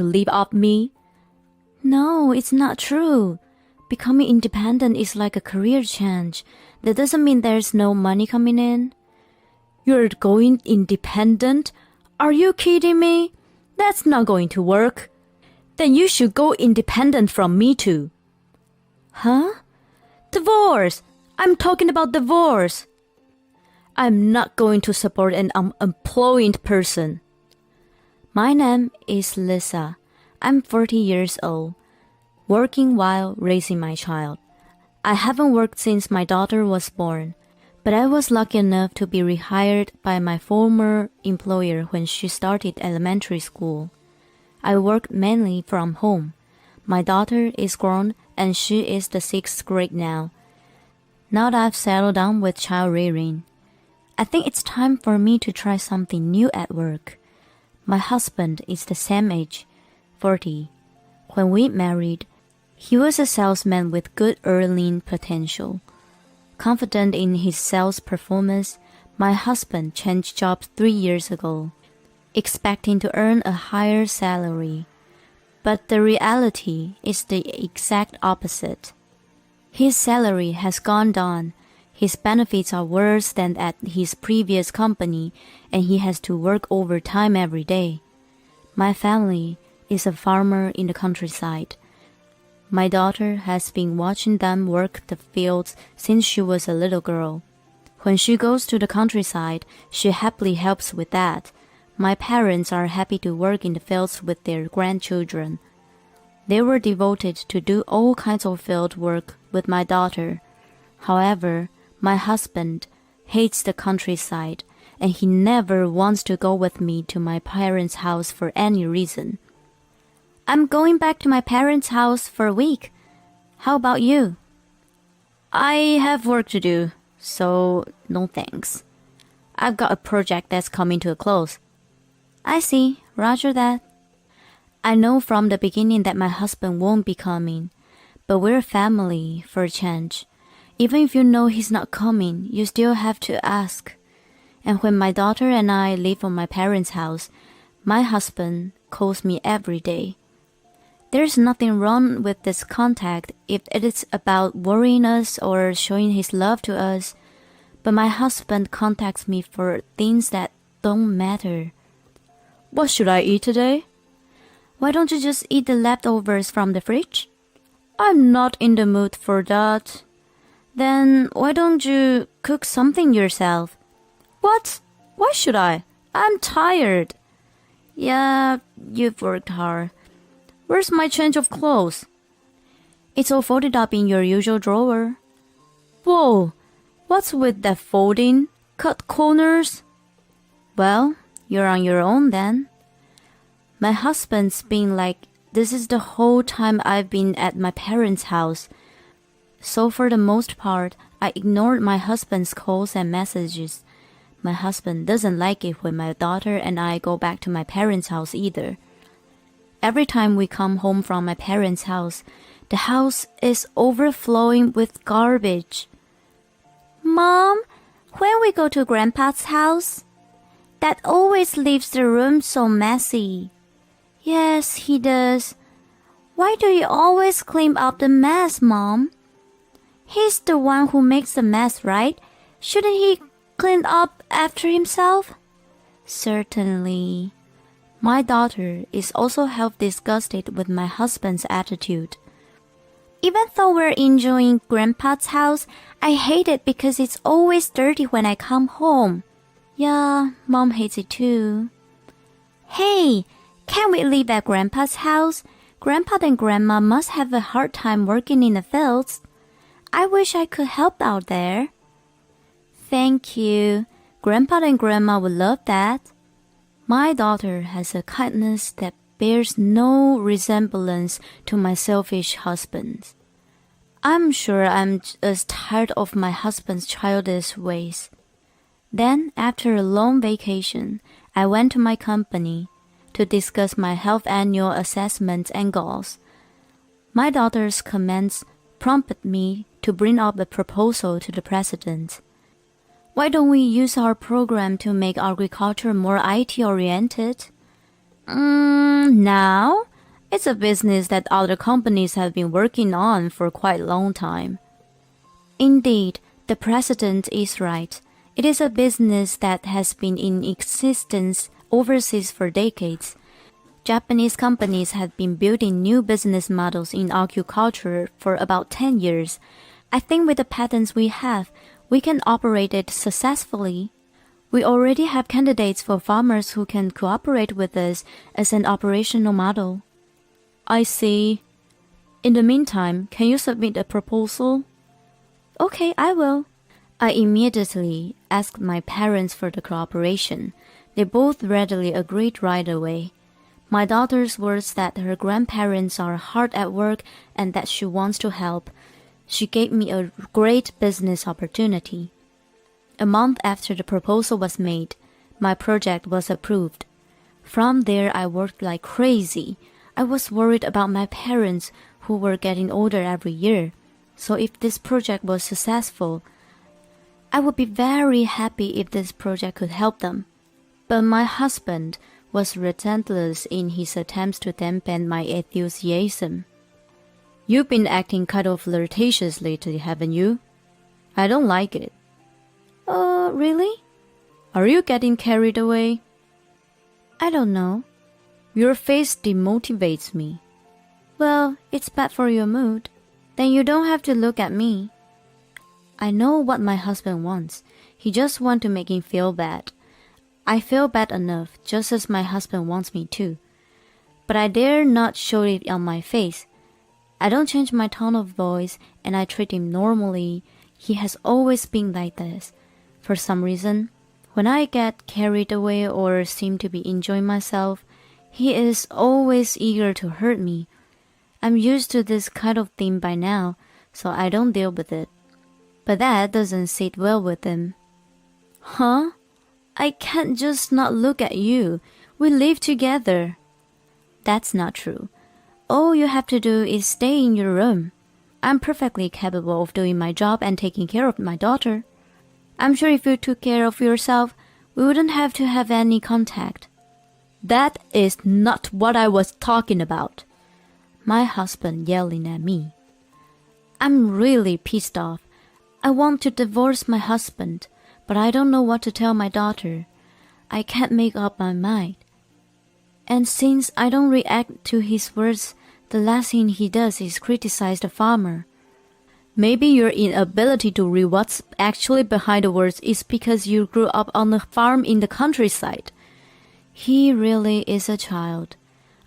live off me? No, it's not true. Becoming independent is like a career change. That doesn't mean there's no money coming in. You're going independent? Are you kidding me? That's not going to work. Then you should go independent from me too. Huh? Divorce! I'm talking about divorce. I'm not going to support an unemployed person. My name is Lisa. I'm 40 years old, working while raising my child. I haven't worked since my daughter was born, but I was lucky enough to be rehired by my former employer when she started elementary school. I work mainly from home. My daughter is grown and she is the 6th grade now. Now that I've settled down with child rearing, I think it's time for me to try something new at work. My husband is the same age, 40. When we married, he was a salesman with good earning potential. Confident in his sales performance, my husband changed jobs 3 years ago, expecting to earn a higher salary. But the reality is the exact opposite. His salary has gone down, his benefits are worse than at his previous company, and he has to work overtime every day. My family is a farmer in the countryside. My daughter has been watching them work the fields since she was a little girl. When she goes to the countryside, she happily helps with that. My parents are happy to work in the fields with their grandchildren. They were devoted to do all kinds of field work with my daughter. However, my husband hates the countryside, and he never wants to go with me to my parents' house for any reason. I'm going back to my parents' house for a week. How about you? I have work to do, so no thanks. I've got a project that's coming to a close. I see, roger that. I know from the beginning that my husband won't be coming, but we're a family for a change. Even if you know he's not coming, you still have to ask. And when my daughter and I live on my parents' house, my husband calls me every day. There's nothing wrong with this contact if it is about worrying us or showing his love to us, but my husband contacts me for things that don't matter. What should I eat today? Why don't you just eat the leftovers from the fridge? I'm not in the mood for that. Then why don't you cook something yourself? What? Why should I? I'm tired. Yeah, you've worked hard. Where's my change of clothes? It's all folded up in your usual drawer. Whoa, what's with that folding? Cut corners? Well, you're on your own then. My husband's been like this is the whole time I've been at my parents' house. So for the most part, I ignored my husband's calls and messages. My husband doesn't like it when my daughter and I go back to my parents' house either. Every time we come home from my parents' house, the house is overflowing with garbage. Mom, when we go to Grandpa's house, Dad always leaves the room so messy. Yes, he does. Why do you always clean up the mess, Mom? He's the one who makes the mess, right? Shouldn't he clean up after himself? Certainly. My daughter is also half disgusted with my husband's attitude. Even though we're enjoying Grandpa's house, I hate it because it's always dirty when I come home. Yeah, Mom hates it too. Hey, can't we live at Grandpa's house? Grandpa and Grandma must have a hard time working in the fields. I wish I could help out there. Thank you. Grandpa and Grandma would love that. My daughter has a kindness that bears no resemblance to my selfish husband. I'm sure I'm as tired of my husband's childish ways. Then, after a long vacation, I went to my company to discuss my health annual assessment and goals. My daughter's comments prompted me to bring up a proposal to the president. Why don't we use our program to make agriculture more IT-oriented? Now? It's a business that other companies have been working on for quite a long time. Indeed, the president is right. It is a business that has been in existence overseas for decades. Japanese companies have been building new business models in agriculture for about 10 years. I think with the patents we have, we can operate it successfully. We already have candidates for farmers who can cooperate with us as an operational model. I see. In the meantime, can you submit a proposal? Okay, I will. I immediately asked my parents for the cooperation. They both readily agreed right away. My daughter's words that her grandparents are hard at work and that she wants to help. She gave me a great business opportunity. A month after the proposal was made, my project was approved. From there, I worked like crazy. I was worried about my parents, who were getting older every year. So if this project was successful, I would be very happy if this project could help them. But my husband was relentless in his attempts to dampen my enthusiasm. You've been acting kind of flirtatious lately, haven't you? I don't like it. Really? Are you getting carried away? I don't know. Your face demotivates me. Well, it's bad for your mood. Then you don't have to look at me. I know what my husband wants. He just wants to make him feel bad. I feel bad enough, just as my husband wants me to. But I dare not show it on my face. I don't change my tone of voice, and I treat him normally. He has always been like this. For some reason, when I get carried away or seem to be enjoying myself, he is always eager to hurt me. I'm used to this kind of thing by now, so I don't deal with it. But that doesn't sit well with him. Huh? I can't just not look at you. We live together. That's not true. All you have to do is stay in your room. I'm perfectly capable of doing my job and taking care of my daughter. I'm sure if you took care of yourself, we wouldn't have to have any contact. That is not what I was talking about. My husband yelling at me. I'm really pissed off. I want to divorce my husband, but I don't know what to tell my daughter. I can't make up my mind. And since I don't react to his words, the last thing he does is criticize the farmer. Maybe your inability to read what's actually behind the words is because you grew up on a farm in the countryside. He really is a child.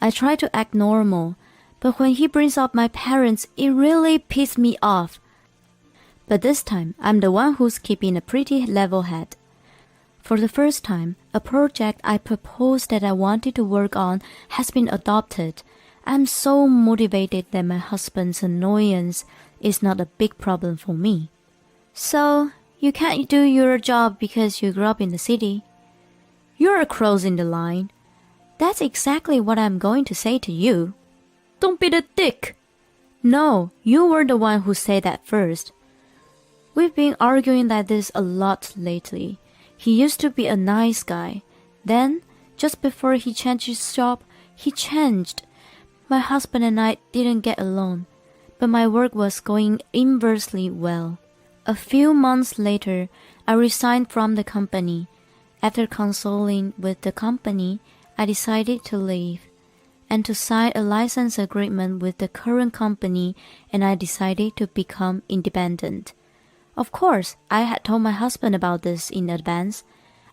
I try to act normal, but when he brings up my parents, it really pisses me off. But this time, I'm the one who's keeping a pretty level head. For the first time, a project I proposed that I wanted to work on has been adopted. I'm so motivated that my husband's annoyance is not a big problem for me. So, you can't do your job because you grew up in the city. You're crossing the line. That's exactly what I'm going to say to you. Don't be the dick. No, you were the one who said that first. We've been arguing like this a lot lately. He used to be a nice guy. Then, just before he changed his job, he changed. My husband and I didn't get along, but my work was going inversely well. A few months later, I resigned from the company. After consulting with the company, I decided to leave and to sign a license agreement with the current company, and I decided to become independent. Of course, I had told my husband about this in advance.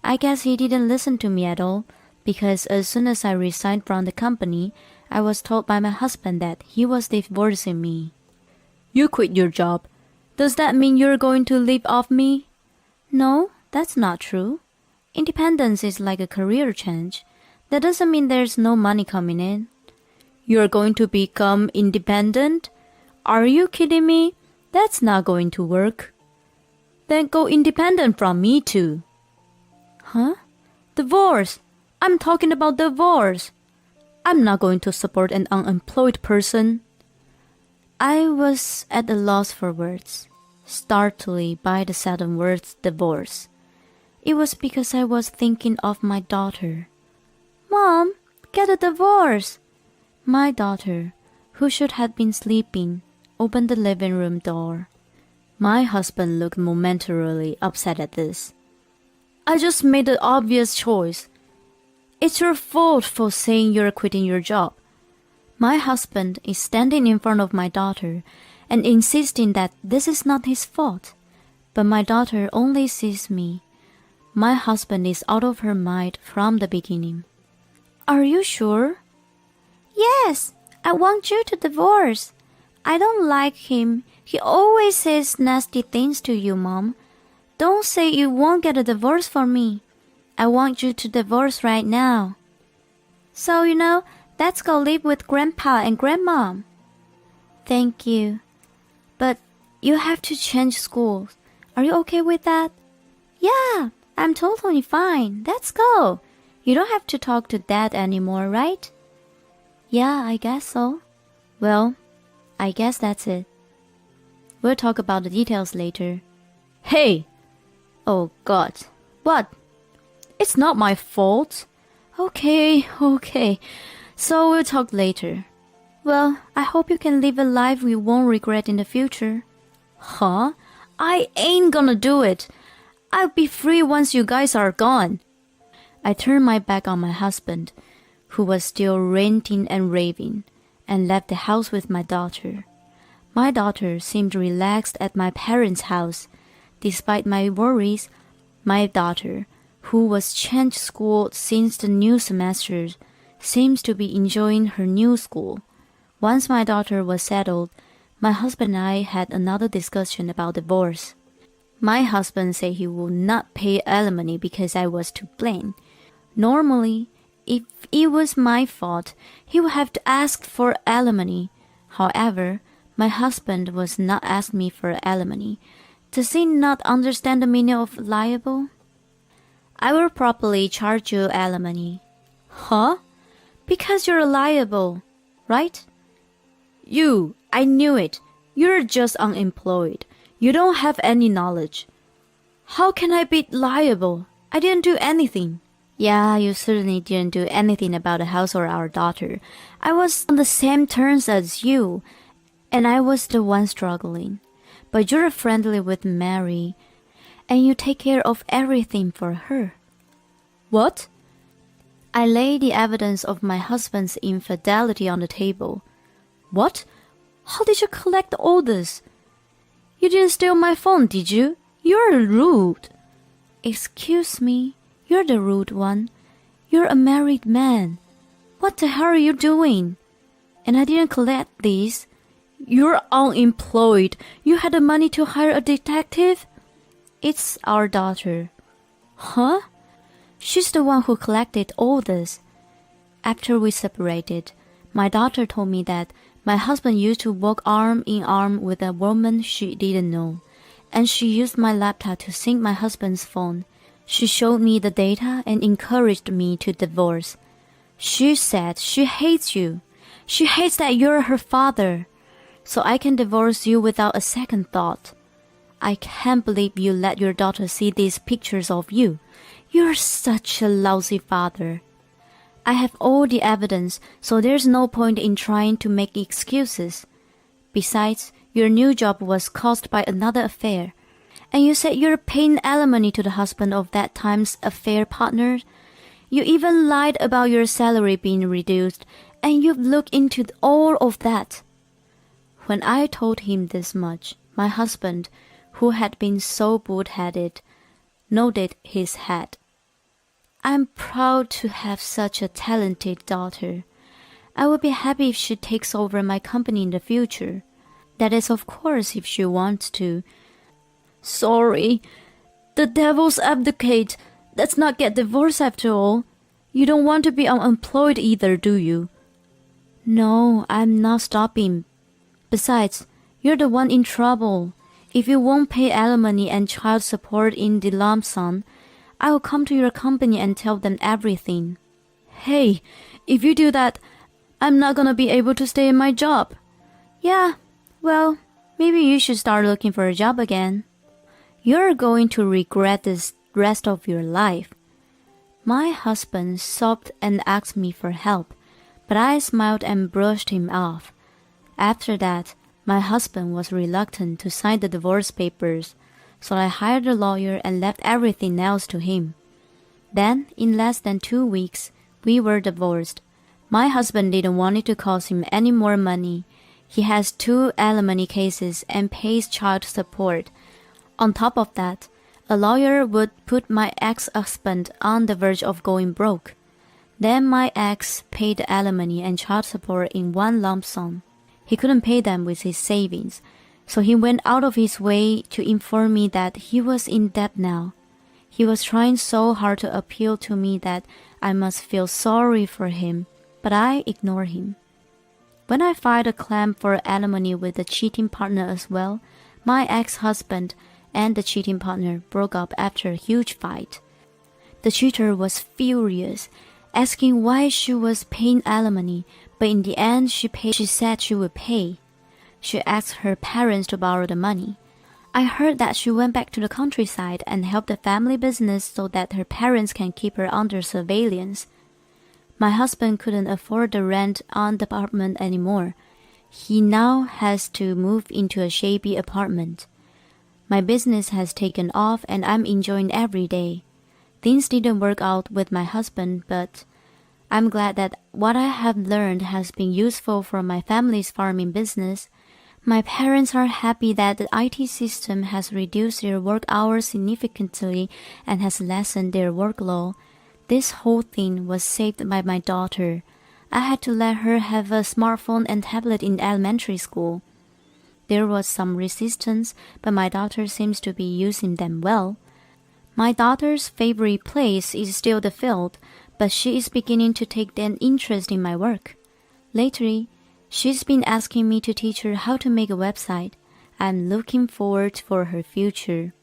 I guess he didn't listen to me at all, because as soon as I resigned from the company, I was told by my husband that he was divorcing me. You quit your job. Does that mean you're going to live off me? No, that's not true. Independence is like a career change. That doesn't mean there's no money coming in. You're going to become independent? Are you kidding me? That's not going to work. Then go independent from me too. Huh? Divorce! I'm talking about divorce! I'm not going to support an unemployed person. I was at a loss for words, startled by the sudden words divorce. It was because I was thinking of my daughter. Mom, get a divorce! My daughter, who should have been sleeping, opened the living room door. My husband looked momentarily upset at this. I just made the obvious choice. It's your fault for saying you're quitting your job. My husband is standing in front of my daughter and insisting that this is not his fault. But my daughter only sees me. My husband is out of her mind from the beginning. Are you sure? Yes, I want you to divorce. I don't like him. He always says nasty things to you, Mom. Don't say you won't get a divorce for me. I want you to divorce right now. So, let's go live with Grandpa and Grandma. Thank you. But you have to change schools. Are you okay with that? Yeah, I'm totally fine. Let's go. You don't have to talk to Dad anymore, right? Yeah, I guess so. Well, I guess that's it. We'll talk about the details later. Hey! Oh God. What? It's not my fault. Okay. So we'll talk later. Well, I hope you can live a life we won't regret in the future. Huh? I ain't gonna do it. I'll be free once you guys are gone. I turned my back on my husband, who was still ranting and raving, and left the house with my daughter. My daughter seemed relaxed at my parents' house. Despite my worries, my daughter, who was changed school since the new semester, seems to be enjoying her new school. Once my daughter was settled, my husband and I had another discussion about divorce. My husband said he would not pay alimony because I was to blame. Normally, if it was my fault, he would have to ask for alimony. However, my husband was not asking me for alimony. Does he not understand the meaning of liable? I will properly charge you alimony. Huh? Because you're liable, right? I knew it. You're just unemployed. You don't have any knowledge. How can I be liable? I didn't do anything. Yeah, you certainly didn't do anything about the house or our daughter. I was on the same terms as you, and I was the one struggling. But you're friendly with Mary, and you take care of everything for her. What? I laid the evidence of my husband's infidelity on the table. What? How did you collect all this? You didn't steal my phone, did you? You're rude. Excuse me, you're the rude one. You're a married man. What the hell are you doing? And I didn't collect these. You're unemployed. You had the money to hire a detective? It's our daughter. Huh? She's the one who collected all this. After we separated, my daughter told me that my husband used to walk arm in arm with a woman she didn't know, and she used my laptop to sync my husband's phone. She showed me the data and encouraged me to divorce. She said she hates you. She hates that you're her father. So I can divorce you without a second thought. I can't believe you let your daughter see these pictures of you. You're such a lousy father. I have all the evidence, so there's no point in trying to make excuses. Besides, your new job was caused by another affair. And you said you're paying alimony to the husband of that time's affair partner. You even lied about your salary being reduced, and you've looked into all of that. When I told him this much, my husband, who had been so bull-headed, nodded his head. I'm proud to have such a talented daughter. I will be happy if she takes over my company in the future. That is, of course, if she wants to. Sorry, the devil's advocate. Let's not get divorced after all. You don't want to be unemployed either, do you? No, I'm not stopping. Besides, you're the one in trouble. If you won't pay alimony and child support in the lump sum, I will come to your company and tell them everything. Hey, if you do that, I'm not gonna be able to stay in my job. Yeah, well, maybe you should start looking for a job again. You're going to regret this rest of your life. My husband sobbed and asked me for help, but I smiled and brushed him off. After that, my husband was reluctant to sign the divorce papers, so I hired a lawyer and left everything else to him. Then, in less than 2 weeks, we were divorced. My husband didn't want it to cost him any more money. He has 2 alimony cases and pays child support. On top of that, a lawyer would put my ex-husband on the verge of going broke. Then my ex paid the alimony and child support in one lump sum. He couldn't pay them with his savings, so he went out of his way to inform me that he was in debt now. He was trying so hard to appeal to me that I must feel sorry for him, but I ignored him. When I filed a claim for alimony with the cheating partner as well, my ex-husband and the cheating partner broke up after a huge fight. The cheater was furious, asking why she was paying alimony, but in the end she said she would pay. She asked her parents to borrow the money. I heard that she went back to the countryside and helped the family business so that her parents can keep her under surveillance. My husband couldn't afford the rent on the apartment anymore. He now has to move into a shabby apartment. My business has taken off and I'm enjoying every day. Things didn't work out with my husband, but I'm glad that what I have learned has been useful for my family's farming business. My parents are happy that the IT system has reduced their work hours significantly and has lessened their workload. This whole thing was saved by my daughter. I had to let her have a smartphone and tablet in elementary school. There was some resistance, but my daughter seems to be using them well. My daughter's favorite place is still the field, but she is beginning to take an interest in my work. Lately, she's been asking me to teach her how to make a website. I'm looking forward for her future.